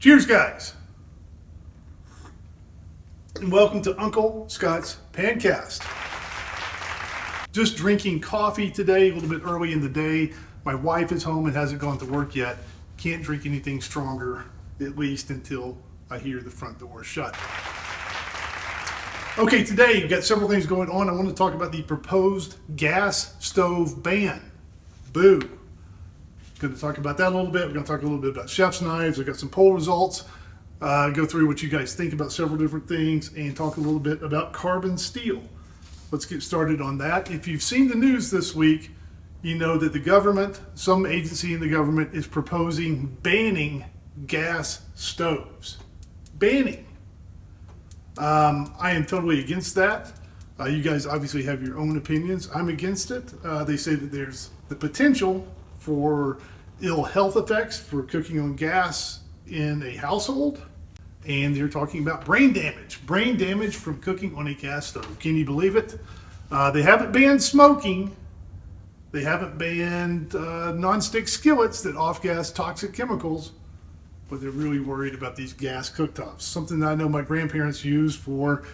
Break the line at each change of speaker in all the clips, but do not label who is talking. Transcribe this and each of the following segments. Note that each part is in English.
Cheers, guys, and welcome to Uncle Scott's Pancast. Just drinking coffee today, a little bit early in the day. My wife is home and hasn't gone to work yet. Can't drink anything stronger, at least until I hear the front door shut. Okay, today we've got several things going on. I want to talk about the proposed gas stove ban. Boo. Going to talk about that a little bit. We're going to talk a little bit about chef's knives. I've got some poll results. Go through what you guys think about several different things and talk a little bit about carbon steel. Let's get started on that. If you've seen the news this week, you know that the government, some agency in the government, is proposing banning gas stoves. Banning. I am totally against that. You guys obviously have your own opinions. I'm against it. They say that there's the potential for ill health effects for cooking on gas in a household. And they're talking about brain damage from cooking on a gas stove. Can you believe it? They haven't banned smoking. They haven't banned non-stick skillets that off-gas toxic chemicals, but they're really worried about these gas cooktops. Something that I know my grandparents used for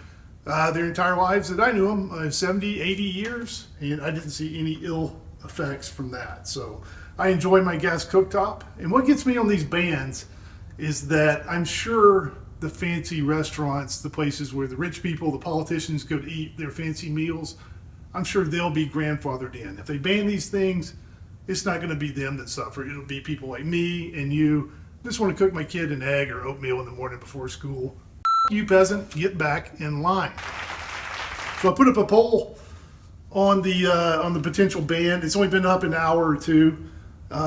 their entire lives that I knew them, 70, 80 years, and I didn't see any ill effects from that. So I enjoy my gas cooktop. And what gets me on these bans is that I'm sure the fancy restaurants, the places where the rich people, the politicians go to eat their fancy meals, I'm sure they'll be grandfathered in. If they ban these things, it's not going to be them that suffer. It'll be people like me and you. Just want to cook my kid an egg or oatmeal in the morning before school. You peasant, get back in line. So I put up a poll on the potential ban. It's only been up an hour or two.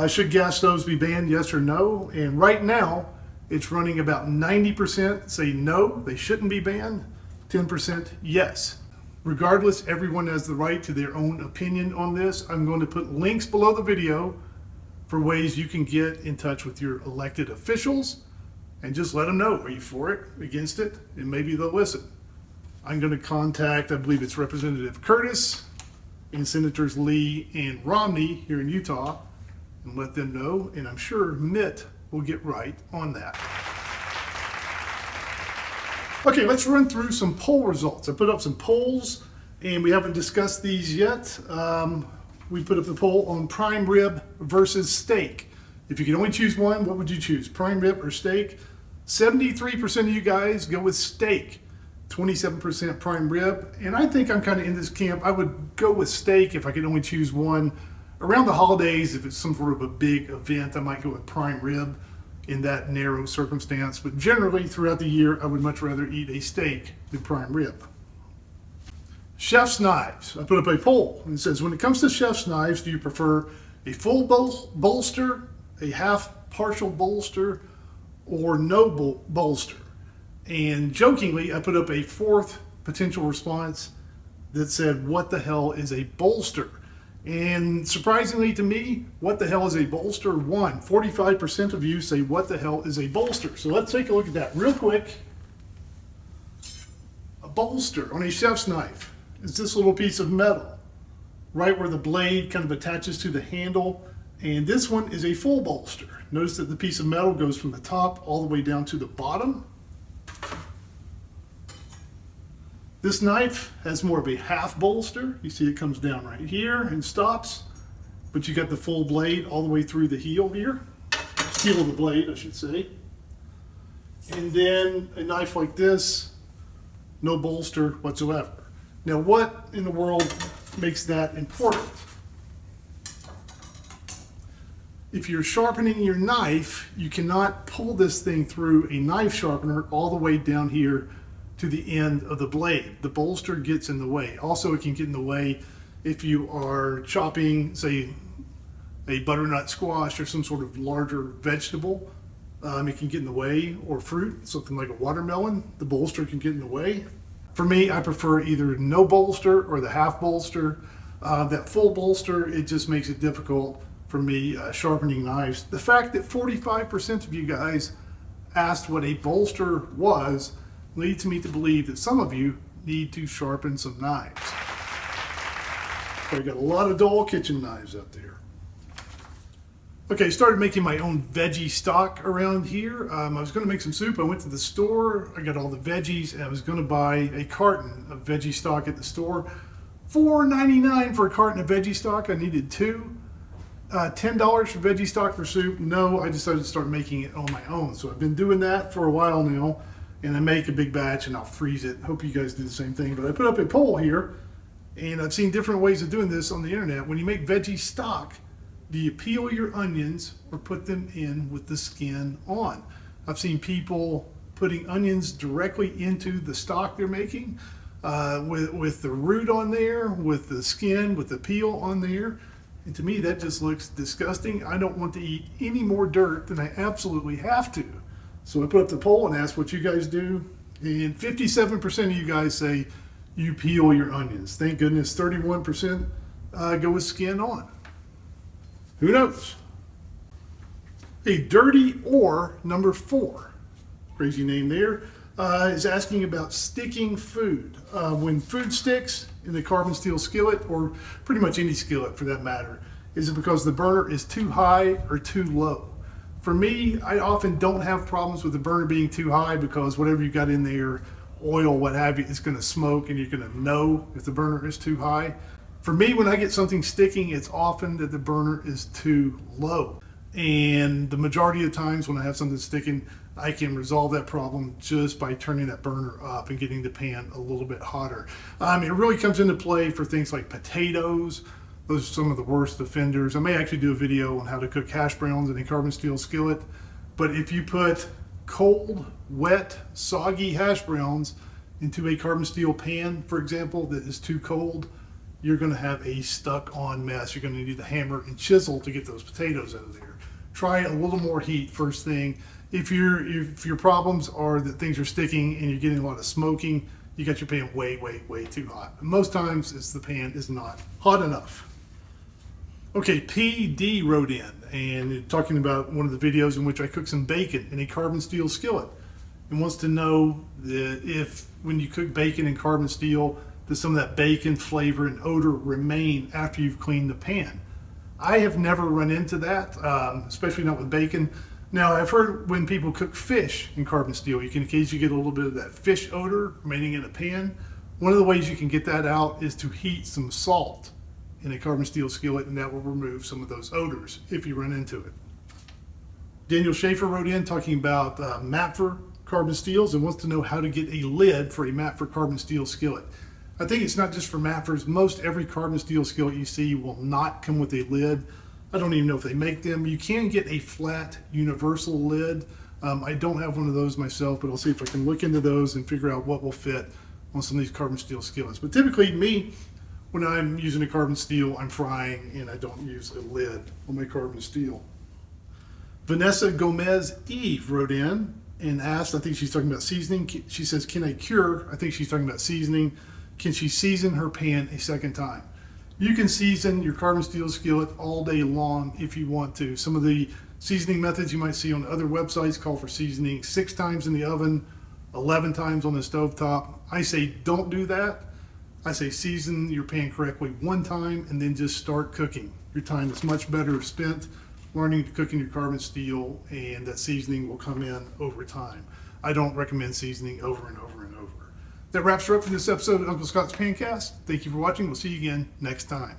Should gas stoves be banned, yes or no? And right now, it's running about 90% say no, they shouldn't be banned, 10% yes. Regardless, everyone has the right to their own opinion on this. I'm going to put links below the video for ways you can get in touch with your elected officials and just let them know, are you for it, against it, and maybe they'll listen. I'm going to contact, I believe it's Representative Curtis and Senators Lee and Romney here in Utah and let them know, and I'm sure Mitt will get right on that. Okay, let's run through some poll results. I put up some polls, and we haven't discussed these yet. We put up the poll on prime rib versus steak. If you could only choose one, what would you choose, prime rib or steak? 73% of you guys go with steak, 27% prime rib, and I think I'm kind of in this camp. I would go with steak if I could only choose one. Around the holidays, if it's some sort of a big event, I might go with prime rib in that narrow circumstance. But generally, throughout the year, I would much rather eat a steak than prime rib. Chef's knives. I put up a poll, and it says, when it comes to chef's knives, do you prefer a full bolster, a half partial bolster, or no bolster? And jokingly, I put up a fourth potential response that said, what the hell is a bolster? And surprisingly to me, what the hell is a bolster? 45% of you say, what the hell is a bolster? So let's take a look at that real quick. A bolster on a chef's knife is this little piece of metal, right where the blade kind of attaches to the handle. And this one is a full bolster. Notice that the piece of metal goes from the top all the way down to the bottom. This knife has more of a half bolster. You see it comes down right here and stops, but you got the full blade all the way through the heel here. Heel of the blade, I should say. And then a knife like this, no bolster whatsoever. Now, what in the world makes that important? If you're sharpening your knife, you cannot pull this thing through a knife sharpener all the way down here to the end of the blade. The bolster gets in the way. Also, it can get in the way if you are chopping, say, a butternut squash or some sort of larger vegetable. It can get in the way, or fruit, something like a watermelon. The bolster can get in the way. For me, I prefer either no bolster or the half bolster. That full bolster, it just makes it difficult for me sharpening knives. The fact that 45% of you guys asked what a bolster was leads me to believe that some of you need to sharpen some knives. So I got a lot of dull kitchen knives up there. Okay, started making my own veggie stock around here. I was going to make some soup. I went to the store, I got all the veggies, and I was going to buy a carton of veggie stock at the store. $4.99 for a carton of veggie stock. I needed two. $10 for veggie stock for soup. No, I decided to start making it on my own. So I've been doing that for a while now, and I make a big batch and I'll freeze it. Hope you guys do the same thing. But I put up a poll here, and I've seen different ways of doing this on the internet. When you make veggie stock, do you peel your onions or put them in with the skin on? I've seen people putting onions directly into the stock they're making, with the root on there, with the skin, with the peel on there. And to me, that just looks disgusting. I don't want to eat any more dirt than I absolutely have to. So I put up the poll and asked what you guys do. And 57% of you guys say you peel your onions. Thank goodness 31% go with skin on. Who knows? A dirty ore number 4, crazy name there, is asking about sticking food. When food sticks in the carbon steel skillet, or pretty much any skillet for that matter, is it because the burner is too high or too low? For me, I often don't have problems with the burner being too high because whatever you got in there, oil, what have you, it's going to smoke and you're going to know if the burner is too high. For me, when I get something sticking, it's often that the burner is too low. And the majority of times when I have something sticking, I can resolve that problem just by turning that burner up and getting the pan a little bit hotter. It really comes into play for things like potatoes. Those are some of the worst offenders. I may actually do a video on how to cook hash browns in a carbon steel skillet. But if you put cold, wet, soggy hash browns into a carbon steel pan, for example, that is too cold, you're going to have a stuck-on mess. You're going to need the hammer and chisel to get those potatoes out of there. Try a little more heat first thing. If your problems are that things are sticking and you're getting a lot of smoking, you got your pan way, way, way too hot. Most times it's the pan is not hot enough. Okay, PD wrote in and talking about one of the videos in which I cooked some bacon in a carbon steel skillet and wants to know that if when you cook bacon in carbon steel, does some of that bacon flavor and odor remain after you've cleaned the pan? I have never run into that, especially not with bacon. Now, I've heard when people cook fish in carbon steel, you can occasionally get a little bit of that fish odor remaining in a pan. One of the ways you can get that out is to heat some salt in a carbon steel skillet, and that will remove some of those odors if you run into it. Daniel Schaefer wrote in talking about Mapfre carbon steels and wants to know how to get a lid for a Mapfre carbon steel skillet. I think it's not just for Mapfres. Most every carbon steel skillet you see will not come with a lid. I don't even know if they make them. You can get a flat universal lid. I don't have one of those myself, but I'll see if I can look into those and figure out what will fit on some of these carbon steel skillets. But typically me, when I'm using a carbon steel, I'm frying and I don't use a lid on my carbon steel. Vanessa Gomez Eve wrote in and asked, I think she's talking about seasoning. She says, can I cure? I think she's talking about seasoning. Can she season her pan a second time? You can season your carbon steel skillet all day long if you want to. Some of the seasoning methods you might see on other websites call for seasoning 6 times in the oven, 11 times on the stovetop. I say don't do that. I say season your pan correctly 1 time and then just start cooking. Your time is much better spent learning to cook in your carbon steel, and that seasoning will come in over time. I don't recommend seasoning over and over and over. That wraps her up for this episode of Uncle Scott's Pancast. Thank you for watching. We'll see you again next time.